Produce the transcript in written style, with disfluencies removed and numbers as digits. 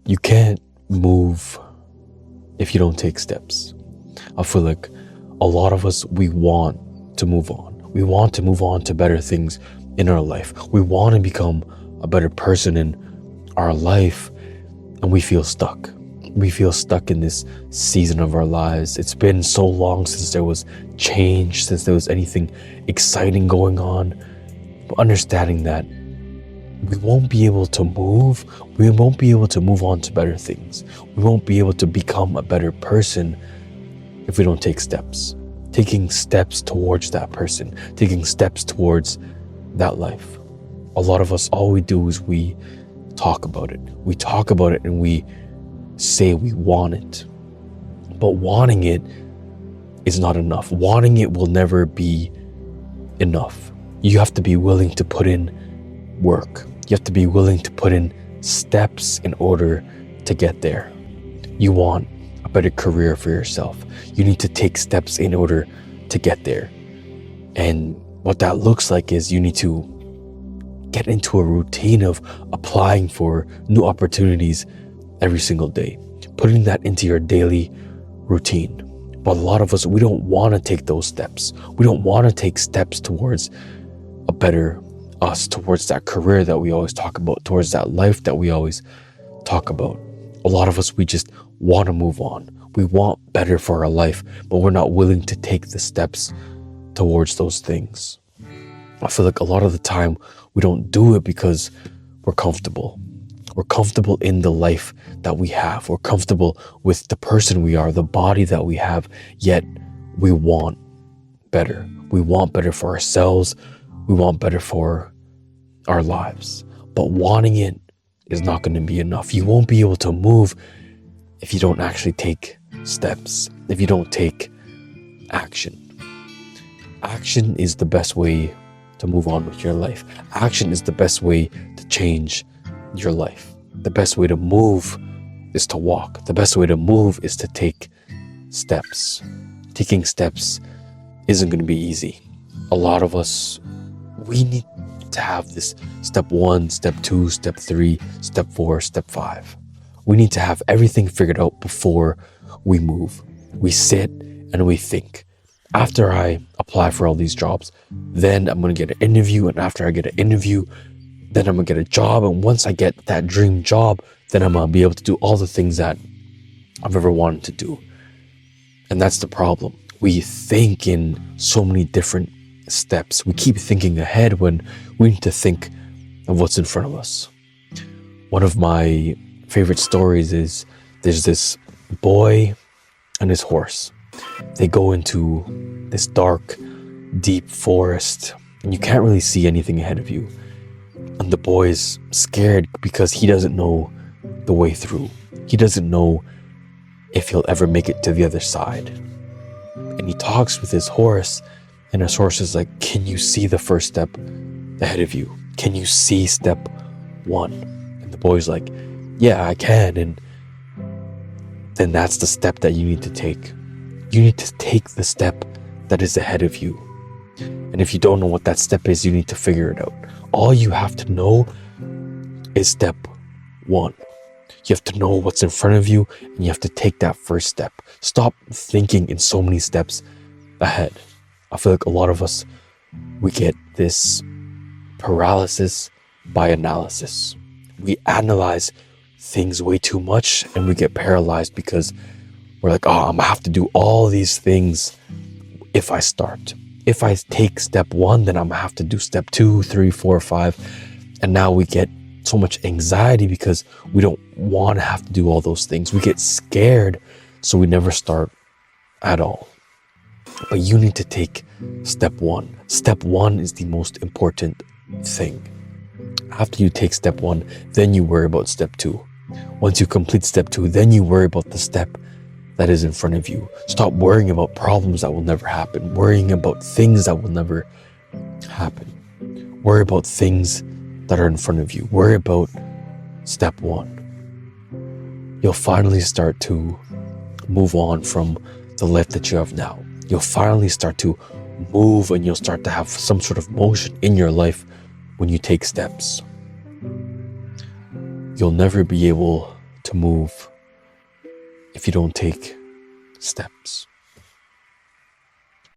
You can't move if you don't take steps. I feel like a lot of us, we want to move on. We want to move on to better things in our life. We want to become a better person in our life, and we feel stuck. We feel stuck in this season of our lives. It's been so long since there was change, since there was anything exciting going on. But understanding that we won't be able to move, we won't be able to move on to better things. We won't be able to become a better person if we don't take steps. Taking steps towards that person, taking steps towards that life. A lot of us, all we do is we talk about it. We talk about it and we say we want it. But wanting it is not enough. Wanting it will never be enough. You have to be willing to put in work. You have to be willing to put in steps in order to get there. You want a better career for yourself. You need to take steps in order to get there. And what that looks like is you need to get into a routine of applying for new opportunities every single day, putting that into your daily routine. But a lot of us, we don't want to take those steps. We don't want to take steps towards a better us, towards that career that we always talk about, towards that life that we always talk about. A lot of us, we just want to move on. We want better for our life, but we're not willing to take the steps towards those things. I feel like a lot of the time we don't do it because we're comfortable. We're comfortable in the life that we have. We're comfortable with the person we are, the body that we have, yet we want better. We want better for ourselves. We want better for our lives. But wanting it is not going to be enough. You won't be able to move if you don't actually take steps, if you don't take action. Action is the best way to move on with your life. Action is the best way to change your life. The best way to move is to walk. The best way to move is to take steps. Taking steps isn't going to be easy. A lot of us, we need to have this step 1, step 2, step 3, step 4, step 5. We need to have everything figured out before we move. We sit and we think. After I apply for all these jobs, then I'm going to get an interview. And after I get an interview, then I'm going to get a job. And once I get that dream job, then I'm going to be able to do all the things that I've ever wanted to do. And that's the problem. We think in so many different steps. We keep thinking ahead when we need to think of what's in front of us. One of my favorite stories is there's this boy and his horse. They go into this dark, deep forest, and you can't really see anything ahead of you. And the boy is scared because he doesn't know the way through. He doesn't know if he'll ever make it to the other side. And he talks with his horse, and his horse is like, "Can you see the first step ahead of you? Can you see step 1? And the boy's like, "Yeah, I can." And then that's the step that you need to take. You need to take the step that is ahead of you. And if you don't know what that step is, you need to figure it out. All you have to know is step 1. You have to know what's in front of you, and you have to take that first step. Stop thinking in so many steps ahead. I feel like a lot of us, we get this paralysis by analysis. We analyze things way too much, and we get paralyzed because we're like, I'm gonna have to do all these things if I start. If I take step 1, then I'm gonna have to do step 2, 3, 4, 5. And now we get so much anxiety because we don't want to have to do all those things. We get scared, so we never start at all. But you need to take step 1. Step 1 is the most important thing. After you take step 1, then you worry about step 2. Once you complete step 2, then you worry about the step that is in front of you. Stop worrying about problems that will never happen. Worrying about things that will never happen. Worry about things that are in front of you. Worry about step 1. You'll finally start to move on from the life that you have now. You'll finally start to move, and you'll start to have some sort of motion in your life when you take steps. You'll never be able to move if you don't take steps.